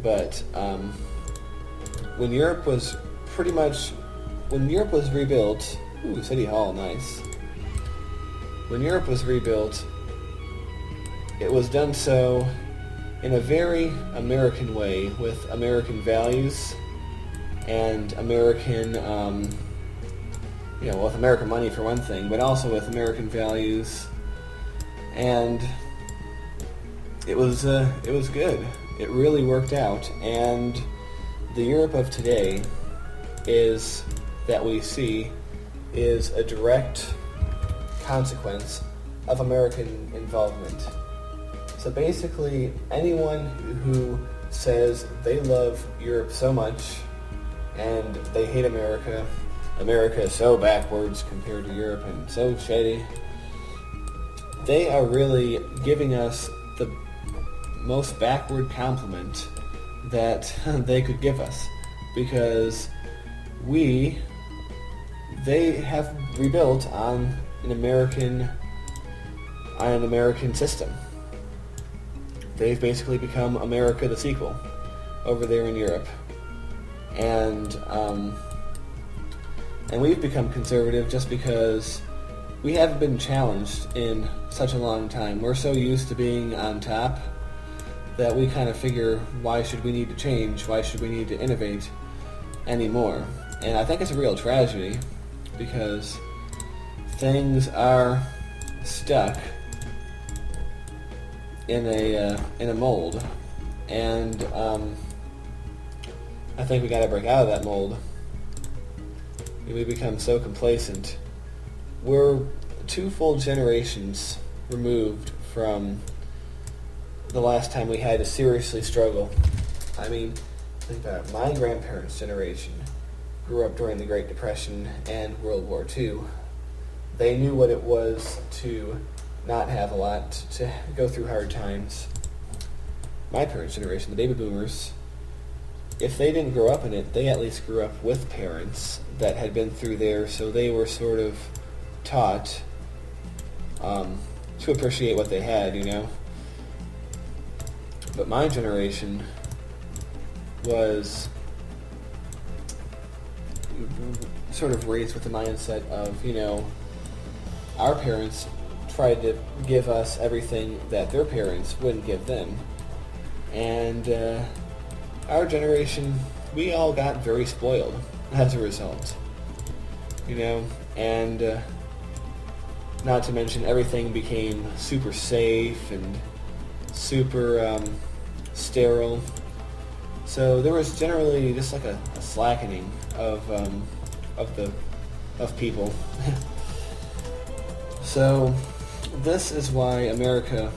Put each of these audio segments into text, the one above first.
But when Europe was rebuilt, ooh, City Hall, nice. When Europe was rebuilt, it was done so in a very American way, with American values and American, with American money for one thing, but also with American values, and it was good. It really worked out, and the Europe of today that we see is a direct consequence of American involvement. So basically, anyone who says they love Europe so much and they hate America, America is so backwards compared to Europe and so shady, they are really giving us the most backward compliment that they could give us, because they have rebuilt on an American system. They've basically become America the sequel over there in Europe, and we've become conservative just because we haven't been challenged in such a long time. We're so used to being on top that we kind of figure, why should we need to change? Why should we need to innovate anymore? And I think it's a real tragedy, because things are stuck in a mold, and I think we got to break out of that mold. We become so complacent. We're 2 full generations removed from the last time we had to seriously struggle. I mean, think about it. My grandparents' generation grew up during the Great Depression and World War II. They knew what it was to not have a lot, to go through hard times. My parents' generation, the baby boomers, if they didn't grow up in it, they at least grew up with parents that had been through there, so they were sort of taught to appreciate what they had, But my generation was sort of raised with the mindset of, our parents tried to give us everything that their parents wouldn't give them. And our generation, we all got very spoiled as a result. And not to mention everything became super safe and super sterile. So there was generally just like a slackening of people. So this is why America,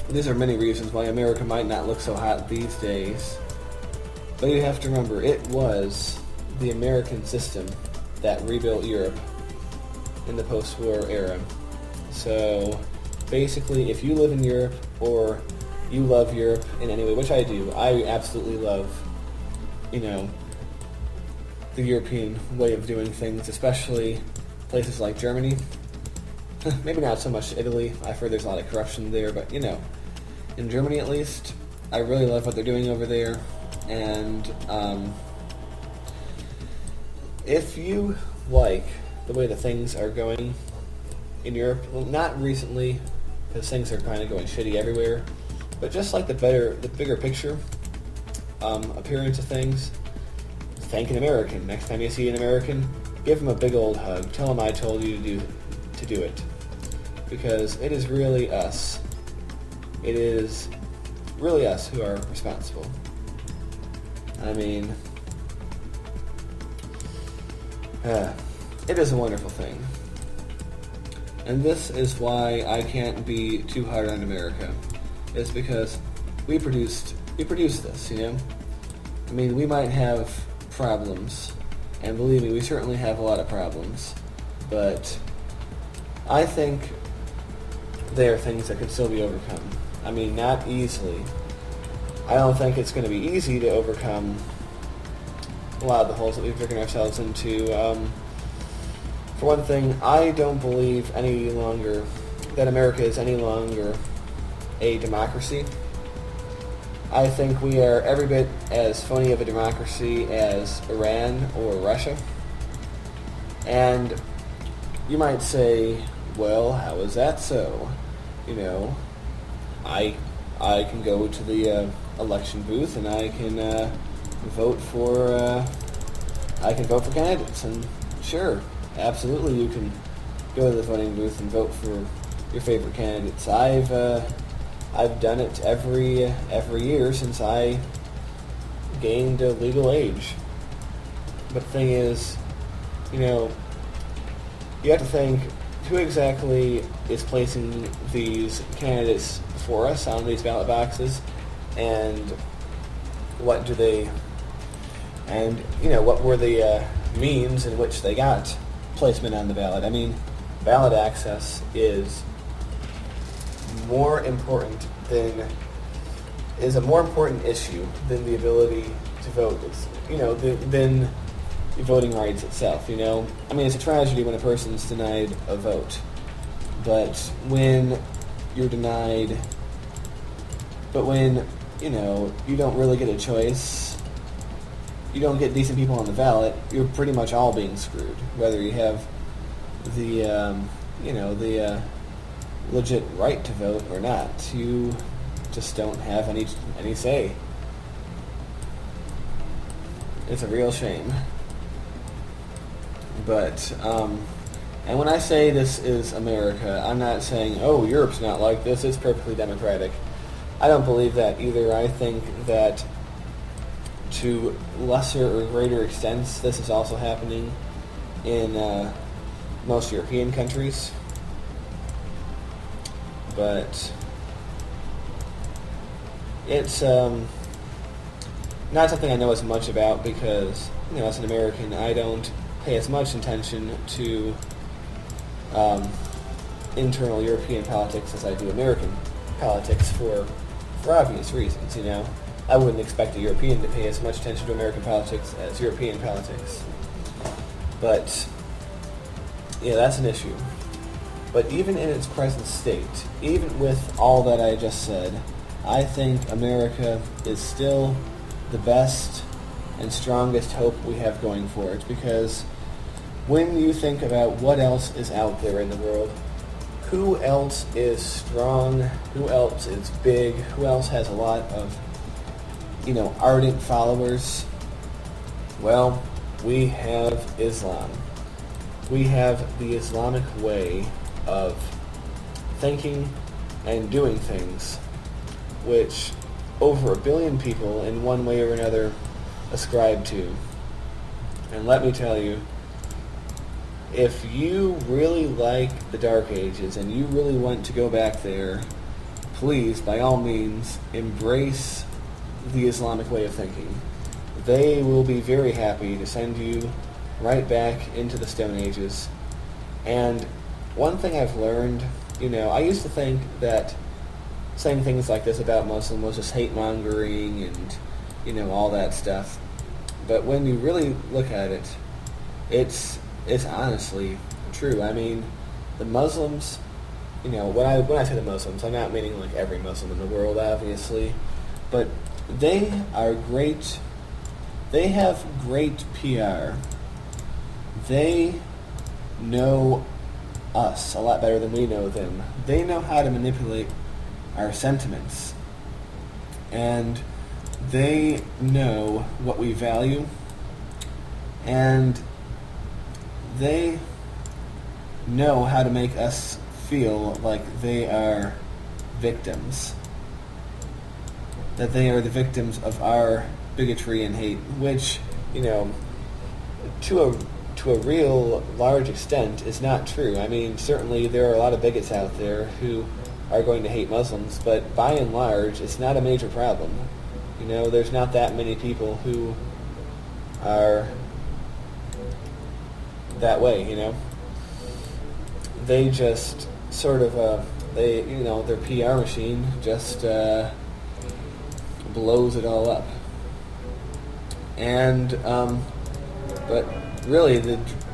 these are many reasons why America might not look so hot these days. But you have to remember, it was the American system that rebuilt Europe in the post-war era. So basically, if you live in Europe or you love Europe in any way, which I do, I absolutely love, the European way of doing things, especially places like Germany. Maybe not so much Italy. I've heard there's a lot of corruption there, but in Germany at least, I really love what they're doing over there. And if you like the way that things are going in Europe, well, not recently, because things are kind of going shitty everywhere, but just like the bigger picture appearance of things, thank an American. Next time you see an American, give him a big old hug. Tell him I told you to do it. Because it is really us. It is really us who are responsible. I mean, it is a wonderful thing. And this is why I can't be too hard on America. It's because we produce this, I mean, we might have problems, and believe me, we certainly have a lot of problems, but I think they are things that could still be overcome. I mean, not easily. I don't think it's going to be easy to overcome a lot of the holes that we've driven ourselves into. For one thing, I don't believe any longer that America is any longer a democracy. I think we are every bit as phony of a democracy as Iran or Russia. And you might say, well, how is that so? You know, I can go to the election booth and I can vote for candidates, and sure, absolutely, you can go to the voting booth and vote for your favorite candidates. I've done it every year since I gained a legal age. But the thing is, you know, you have to think, who exactly is placing these candidates for us on these ballot boxes, and what do they, and what were the means in which they got placement on the ballot? I mean, ballot access is a more important issue than the ability to vote. It's, than voting rights itself. I mean, it's a tragedy when a person's denied a vote, but when you're denied, you don't really get a choice, you don't get decent people on the ballot, you're pretty much all being screwed, whether you have the legit right to vote or not. You just don't have any say. It's a real shame. But, and when I say this is America, I'm not saying, oh, Europe's not like this, it's perfectly democratic. I don't believe that either. I think that to lesser or greater extents, this is also happening in most European countries. But it's not something I know as much about because, as an American, I don't pay as much attention to internal European politics as I do American politics for obvious reasons. I wouldn't expect a European to pay as much attention to American politics as European politics. But yeah, that's an issue. But even in its present state, even with all that I just said, I think America is still the best and strongest hope we have going for it, because when you think about what else is out there in the world, who else is strong, who else is big, who else has a lot of, ardent followers, well, we have Islam. We have the Islamic way of thinking and doing things, which over 1 billion people in one way or another ascribe to. And let me tell you, if you really like the Dark Ages and you really want to go back there, please, by all means, embrace the Islamic way of thinking. They will be very happy to send you right back into the Stone Ages. And one thing I've learned, I used to think that saying things like this about Muslims was just hate-mongering and, all that stuff. But when you really look at it, it's honestly true. I mean, the Muslims, when I say the Muslims, I'm not meaning like every Muslim in the world, obviously, but they are great. They have great PR. They know us a lot better than we know them. They know how to manipulate our sentiments. And they know what we value. And they know how to make us feel like they are victims. That they are the victims of our bigotry and hate, which, to a real large extent is not true. I mean, certainly there are a lot of bigots out there who are going to hate Muslims, but by and large, it's not a major problem. There's not that many people who are that way, They just sort of, their PR machine just blows it all up. And, but really,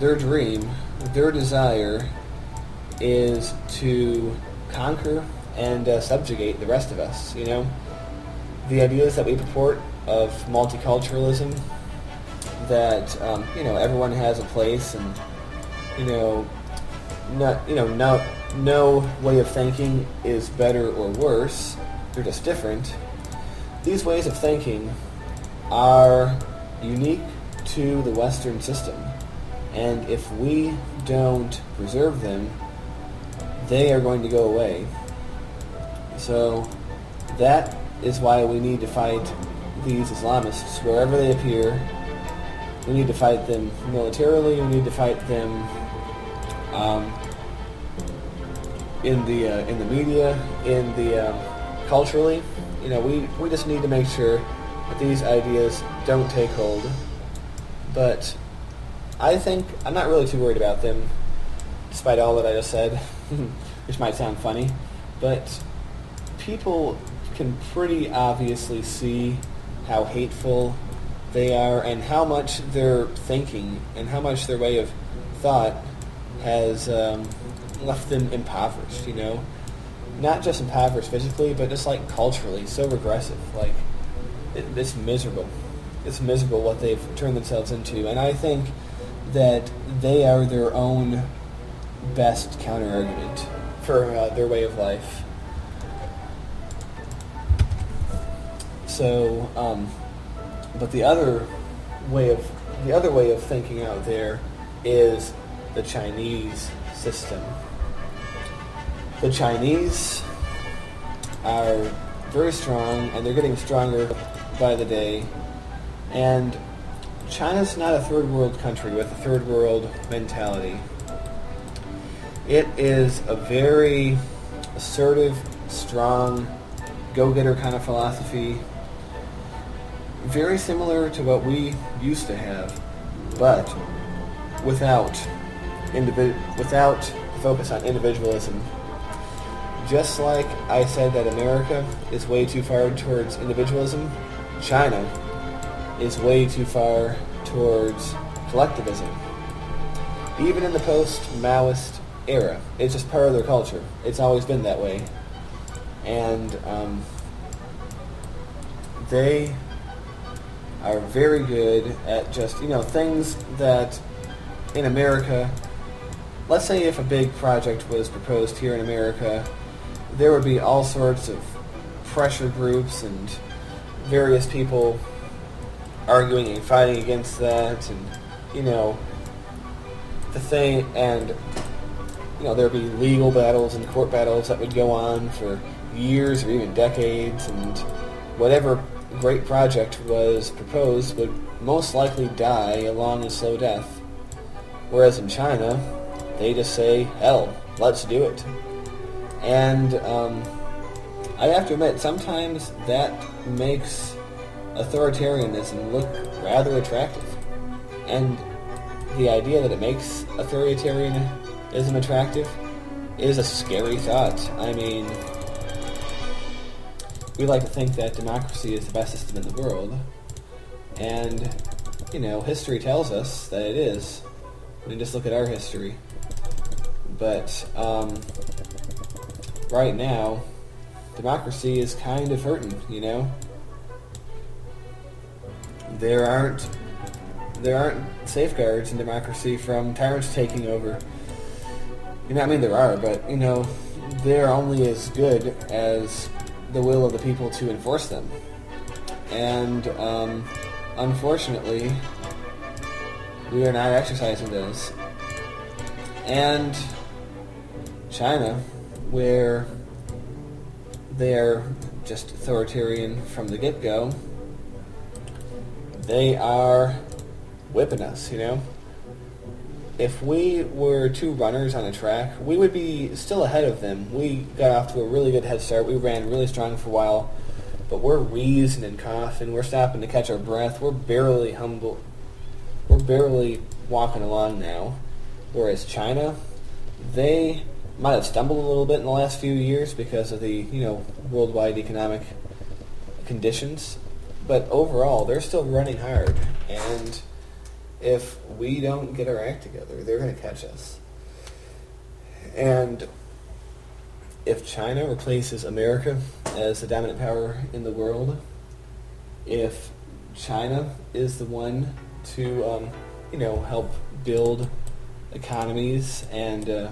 their dream, their desire is to conquer and subjugate the rest of us, the ideas that we purport of multiculturalism, that everyone has a place, and no way of thinking is better or worse. They're just different. These ways of thinking are unique to the Western system, and if we don't preserve them, they are going to go away. So that is why we need to fight these Islamists wherever they appear. We need to fight them militarily. We need to fight them in the media, culturally. We just need to make sure that these ideas don't take hold. But I think I'm not really too worried about them, despite all that I just said, which might sound funny. But people can pretty obviously see how hateful they are and how much their thinking and how much their way of thought has left them impoverished, Not just impoverished physically, but just like culturally, so regressive. Like, it's miserable. It's miserable what they've turned themselves into. And I think that they are their own best counter-argument for their way of life. So, but the other way of thinking out there is the Chinese system. The Chinese are very strong, and they're getting stronger by the day. And China's not a third world country with a third world mentality. It is a very assertive, strong, go-getter kind of philosophy, very similar to what we used to have, but without the focus on individualism. Just like I said that America is way too far towards individualism, China is way too far towards collectivism. Even in the post-Maoist era, it's just part of their culture. It's always been that way. And they are very good at just, things that in America, let's say if a big project was proposed here in America, there would be all sorts of pressure groups and various people arguing and fighting against that, and there'd be legal battles and court battles that would go on for years or even decades, and whatever great project was proposed would most likely die a long and slow death. Whereas in China, they just say, hell, let's do it. And I have to admit, sometimes that makes authoritarianism look rather attractive. And the idea that it makes authoritarianism attractive is a scary thought. I mean, we like to think that democracy is the best system in the world, and, history tells us that it is. I mean, just look at our history. But right now, democracy is kind of hurting, There aren't safeguards in democracy from tyrants taking over. There are, but, they're only as good as the will of the people to enforce them. And, unfortunately, we are not exercising those. And China, where they're just authoritarian from the get-go, they are whipping us, If we were two runners on a track, we would be still ahead of them. We got off to a really good head start. We ran really strong for a while, but we're wheezing and coughing. We're stopping to catch our breath. We're barely humble. We're barely walking along now. Whereas China, they might have stumbled a little bit in the last few years because of the, worldwide economic conditions. But overall, they're still running hard. And if we don't get our act together, they're going to catch us. And if China replaces America as the dominant power in the world, if China is the one to, help build economies and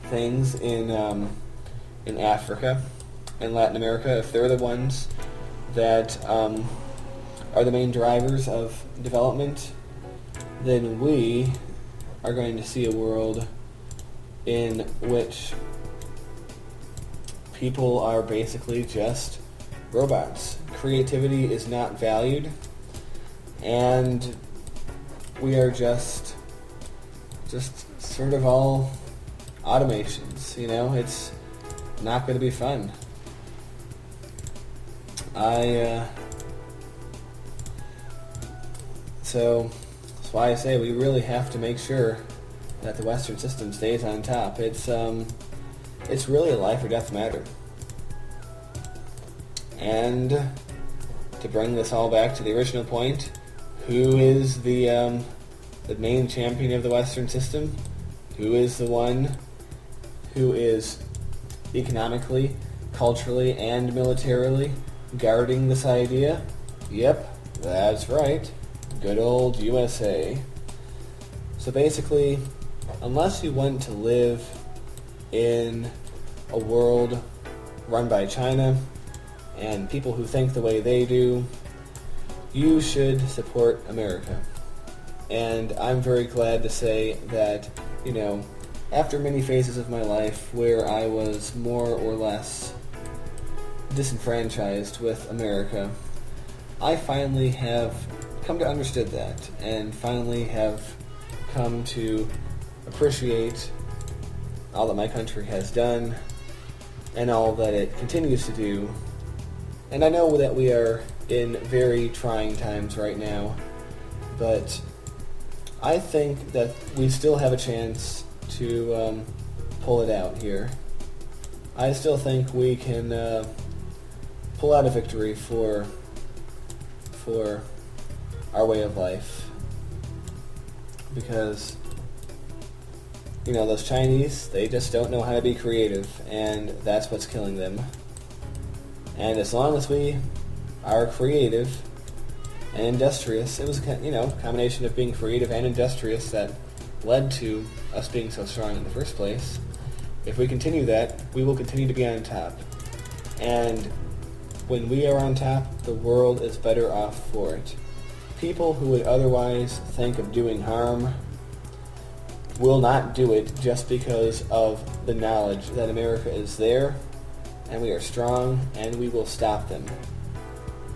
things in Africa and Latin America, if they're the ones that are the main drivers of development, then we are going to see a world in which people are basically just robots. Creativity is not valued, and we are just sort of all automations. It's not going to be fun. So that's why I say we really have to make sure that the Western system stays on top. It's really a life or death matter. And to bring this all back to the original point, who is the main champion of the Western system? Who is the one who is economically, culturally, and militarily guarding this idea? Yep, that's right. Good old USA. So basically, unless you want to live in a world run by China and people who think the way they do, you should support America. And I'm very glad to say that, after many phases of my life where I was more or less disenfranchised with America, I finally have come to understand that and finally have come to appreciate all that my country has done and all that it continues to do. And I know that we are in very trying times right now, but I think that we still have a chance to pull it out here. I still think we can pull out a victory for our way of life, because those Chinese, they just don't know how to be creative, and that's what's killing them. And as long as we are creative and industrious, it was a combination of being creative and industrious that led to us being so strong in the first place. If we continue that, we will continue to be on top. And when we are on top, the world is better off for it. People who would otherwise think of doing harm will not do it just because of the knowledge that America is there and we are strong and we will stop them.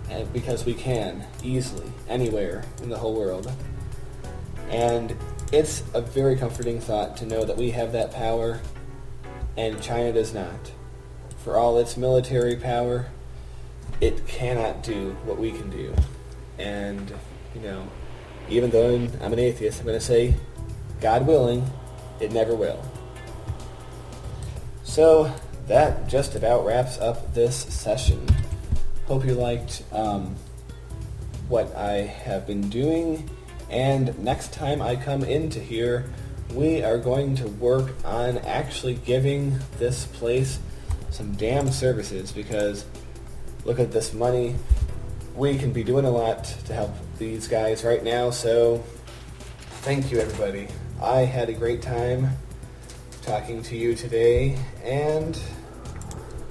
And because we can, easily, anywhere in the whole world. And it's a very comforting thought to know that we have that power and China does not. For all its military power, it cannot do what we can do. And, even though I'm an atheist, I'm going to say, God willing, it never will. So that just about wraps up this session. Hope you liked what I have been doing. And next time I come into here, we are going to work on actually giving this place some damn services, because look at this money. We can be doing a lot to help these guys right now, so thank you, everybody. I had a great time talking to you today, and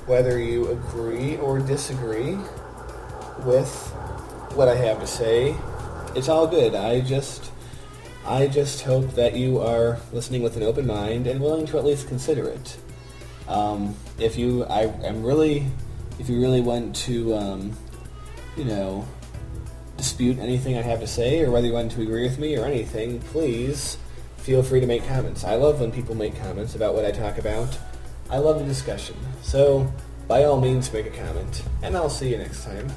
whether you agree or disagree with what I have to say, it's all good. I just hope that you are listening with an open mind and willing to at least consider it. If you really want to, dispute anything I have to say, or whether you want to agree with me or anything, please feel free to make comments. I love when people make comments about what I talk about. I love the discussion. So, by all means, make a comment, and I'll see you next time.